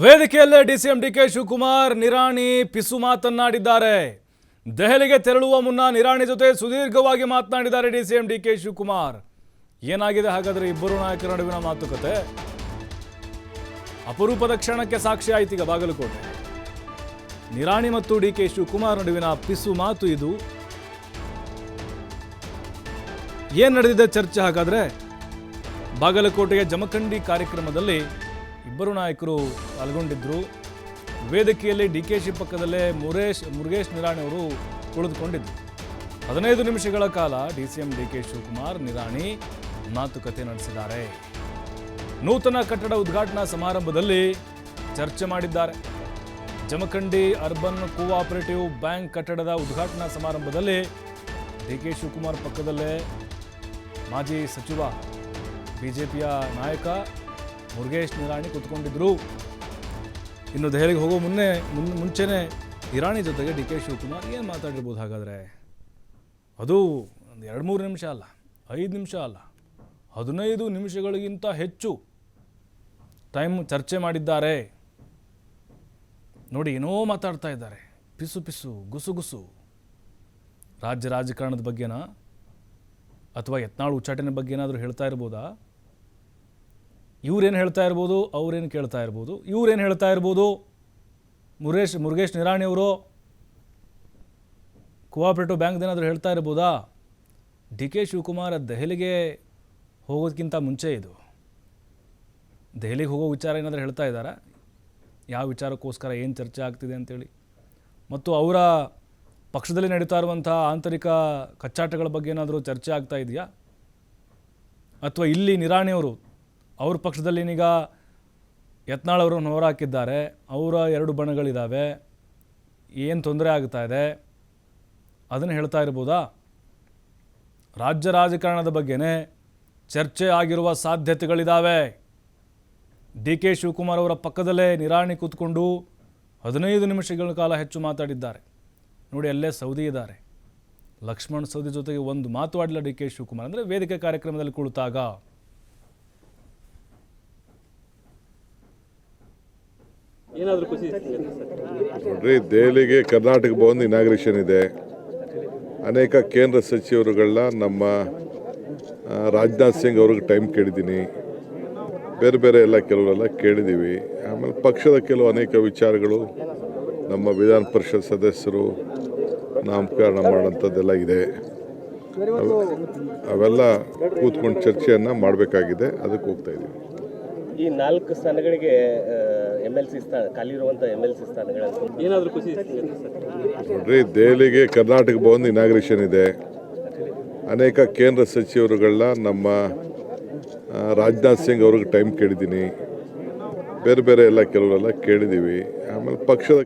ವೇದಿಕೆಯಲ್ಲೇ DCM DK Shivakumar Nirani ಪಿಸು ಮಾತನಾಡಿದ್ದಾರೆ. ದೆಹಲಿಗೆ ತೆರಳುವ ಮುನ್ನ ನಿರಾಣಿ ಜೊತೆ ಸುದೀರ್ಘವಾಗಿ ಮಾತನಾಡಿದ್ದಾರೆ ಡಿಸಿಎಂ ಡಿಕೆ ಶಿವಕುಮಾರ್. ಏನಾಗಿದೆ ಹಾಗಾದ್ರೆ ಇಬ್ಬರು ನಾಯಕರ ನಡುವಿನ ಮಾತುಕತೆ? ಅಪರೂಪದ ಕ್ಷಣಕ್ಕೆ ಸಾಕ್ಷಿ ಆಯ್ತು ಈಗ ಬಾಗಲಕೋಟೆ. ನಿರಾಣಿ ಮತ್ತು ಡಿಕೆ ಶಿವಕುಮಾರ್ ನಡುವಿನ ಪಿಸು ಮಾತು ಇದು. ಏನ್ ನಡೆದಿದೆ ಚರ್ಚೆ ಹಾಗಾದ್ರೆ? ಬಾಗಲಕೋಟೆಯ ಜಮಖಂಡಿ ಕಾರ್ಯಕ್ರಮದಲ್ಲಿ ಇಬ್ಬರು ನಾಯಕರು ಪಾಲ್ಗೊಂಡಿದ್ದರು. ವೇದಿಕೆಯಲ್ಲಿ ಡಿಕೆಶಿ ಪಕ್ಕದಲ್ಲೇ ಮುರುಗೇಶ್ ನಿರಾಣಿ ಅವರು ಕುಳಿತುಕೊಂಡಿದ್ದರು. 15 ನಿಮಿಷಗಳ ಕಾಲ ಡಿಸಿಎಂ ಡಿಕೆ ಶಿವಕುಮಾರ್ ನಿರಾಣಿ ಮಾತುಕತೆ ನಡೆಸಿದ್ದಾರೆ. ನೂತನ ಕಟ್ಟಡ ಉದ್ಘಾಟನಾ ಸಮಾರಂಭದಲ್ಲಿ ಚರ್ಚೆ ಮಾಡಿದ್ದಾರೆ. ಜಮಖಂಡಿ ಅರ್ಬನ್ ಕೋಆಪರೇಟಿವ್ ಬ್ಯಾಂಕ್ ಕಟ್ಟಡದ ಉದ್ಘಾಟನಾ ಸಮಾರಂಭದಲ್ಲಿ ಡಿಕೆ ಶಿವಕುಮಾರ್ ಪಕ್ಕದಲ್ಲೇ ಮಾಜಿ ಸಚಿವ ಬಿಜೆಪಿಯ ನಾಯಕ ಮುರುಗೇಶ್ ನಿರಾಣಿ ಕೂತ್ಕೊಂಡಿದ್ರು. ಇನ್ನು ದೆಹಲಿಗೆ ಹೋಗೋ ಮುಂಚೆನೇ ನಿರಾಣಿ ಜೊತೆಗೆ ಡಿಕೆ ಶಿವಕುಮಾರ್ ಏನು ಮಾತಾಡಿರ್ಬೋದು ಹಾಗಾದರೆ? ಅದು ಒಂದು 2-3 ನಿಮಿಷ ಅಲ್ಲ, 5 ನಿಮಿಷ ಅಲ್ಲ, 15 ನಿಮಿಷಗಳಿಗಿಂತ ಹೆಚ್ಚು ಟೈಮ್ ಚರ್ಚೆ ಮಾಡಿದ್ದಾರೆ. ನೋಡಿ, ಏನೋ ಮಾತಾಡ್ತಾ ಇದ್ದಾರೆ, ಪಿಸು ಪಿಸು ಗುಸು. ರಾಜ್ಯ ರಾಜಕಾರಣದ ಬಗ್ಗೆನಾ ಅಥವಾ ಯತ್ನಾಳ್ ಉಚ್ಚಾಟನೆ ಬಗ್ಗೆ ಏನಾದರೂ ಹೇಳ್ತಾ ಇರ್ಬೋದಾ? ಇವ್ರೇನು ಹೇಳ್ತಾ ಇರ್ಬೋದು, ಅವ್ರೇನು ಕೇಳ್ತಾ ಇರ್ಬೋದು, ಇವ್ರೇನು ಹೇಳ್ತಾ ಇರ್ಬೋದು. ಮುರುಗೇಶ್ ನಿರಾಣಿ ಅವರು ಕೋಆಪರೇಟಿವ್ ಬ್ಯಾಂಕ್ದೇನಾದರೂ ಹೇಳ್ತಾ ಇರ್ಬೋದಾ? ಡಿ ಕೆ ಶಿವಕುಮಾರ್ ದೆಹಲಿಗೆ ಹೋಗೋದಕ್ಕಿಂತ ಮುಂಚೆ ಇದು ದೆಹಲಿಗೆ ಹೋಗೋ ವಿಚಾರ ಏನಾದರೂ ಹೇಳ್ತಾ ಇದ್ದಾರಾ? ಯಾವ ವಿಚಾರಕ್ಕೋಸ್ಕರ ಏನು ಚರ್ಚೆ ಆಗ್ತಿದೆ ಅಂತೇಳಿ, ಮತ್ತು ಅವರ ಪಕ್ಷದಲ್ಲಿ ನಡೀತಾ ಇರುವಂಥ ಆಂತರಿಕ ಕಚ್ಚಾಟಗಳ ಬಗ್ಗೆ ಏನಾದರೂ ಚರ್ಚೆ ಆಗ್ತಾ ಇದೆಯಾ? ಅಥವಾ ಇಲ್ಲಿ ನಿರಾಣಿಯವರು ಅವ್ರ ಪಕ್ಷದಲ್ಲಿ ಏನೀಗ ಯತ್ನಾಳ್ ಅವರನ್ನು ಹೊರಹಾಕಿದ್ದಾರೆ, ಅವರ 2 ಬಣಗಳಿದ್ದಾವೆ, ಏನು ತೊಂದರೆ ಆಗ್ತಾ ಇದೆ ಅದನ್ನು ಹೇಳ್ತಾ ಇರ್ಬೋದಾ? ರಾಜ್ಯ ರಾಜಕಾರಣದ ಬಗ್ಗೆನೇ ಚರ್ಚೆ ಆಗಿರುವ ಸಾಧ್ಯತೆಗಳಿದ್ದಾವೆ. ಡಿ ಕೆ ಶಿವಕುಮಾರ್ ಅವರ ಪಕ್ಕದಲ್ಲೇ ನಿರಾಣಿ ಕೂತ್ಕೊಂಡು 15 ನಿಮಿಷಗಳ ಕಾಲ ಹೆಚ್ಚು ಮಾತಾಡಿದ್ದಾರೆ. ನೋಡಿ, ಅಲ್ಲೇ ಸೌದಿ ಇದ್ದಾರೆ, ಲಕ್ಷ್ಮಣ್ ಸೌದಿ ಜೊತೆಗೆ ಒಂದು ಮಾತು ಆಡಲಿಲ್ಲ ಡಿ ಕೆ ಶಿವಕುಮಾರ್. ಅಂದರೆ ವೇದಿಕೆ ಕಾರ್ಯಕ್ರಮದಲ್ಲಿ ಕುಳಿತಾಗ ನೋಡ್ರಿ, ದೆಹಲಿಗೆ ಕರ್ನಾಟಕ ಭವನ್ ಇನಾಗ್ರೇಷನ್ ಇದೆ. ಅನೇಕ ಕೇಂದ್ರ ಸಚಿವರುಗಳನ್ನ ನಮ್ಮ ರಾಜನಾಥ್ ಸಿಂಗ್ ಅವ್ರಿಗೆ ಟೈಮ್ ಕೇಳಿದ್ದೀನಿ, ಬೇರೆ ಎಲ್ಲ ಕೆಲವರೆಲ್ಲ ಕೇಳಿದ್ದೀವಿ. ಆಮೇಲೆ ಪಕ್ಷದ ಅನೇಕ ವಿಚಾರಗಳು ನಮ್ಮ ವಿಧಾನ ಪರಿಷತ್ ಸದಸ್ಯರು ನಾಮಕರಣ ಮಾಡೋಂಥದ್ದೆಲ್ಲ ಇದೆ. ಅವೆಲ್ಲ ಕೂತ್ಕೊಂಡು ಚರ್ಚೆಯನ್ನು ಮಾಡಬೇಕಾಗಿದೆ, ಅದಕ್ಕೆ ಹೋಗ್ತಾ ಇದ್ದೀವಿ. ಈ 4 ಸ್ಥಾನಗಳಿಗೆ MLC ಖಾಲಿ ಇರುವಂಥ MLC ಸ್ಥಾನಗಳನ್ನು ಏನಾದರೂ ಖುಷಿ? ನೋಡ್ರಿ, ದೆಹಲಿಗೆ ಕರ್ನಾಟಕ ಭವನ್ ಇನಾಗ್ರೇಷನ್ ಇದೆ. ಅನೇಕ ಕೇಂದ್ರ ಸಚಿವರುಗಳನ್ನ ನಮ್ಮ ರಾಜನಾಥ್ ಸಿಂಗ್ ಅವ್ರಿಗೆ ಟೈಮ್ ಕೇಳಿದ್ದೀನಿ, ಬೇರೆ ಎಲ್ಲ ಕೆಲವರೆಲ್ಲ ಕೇಳಿದ್ದೀವಿ. ಆಮೇಲೆ ಪಕ್ಷದ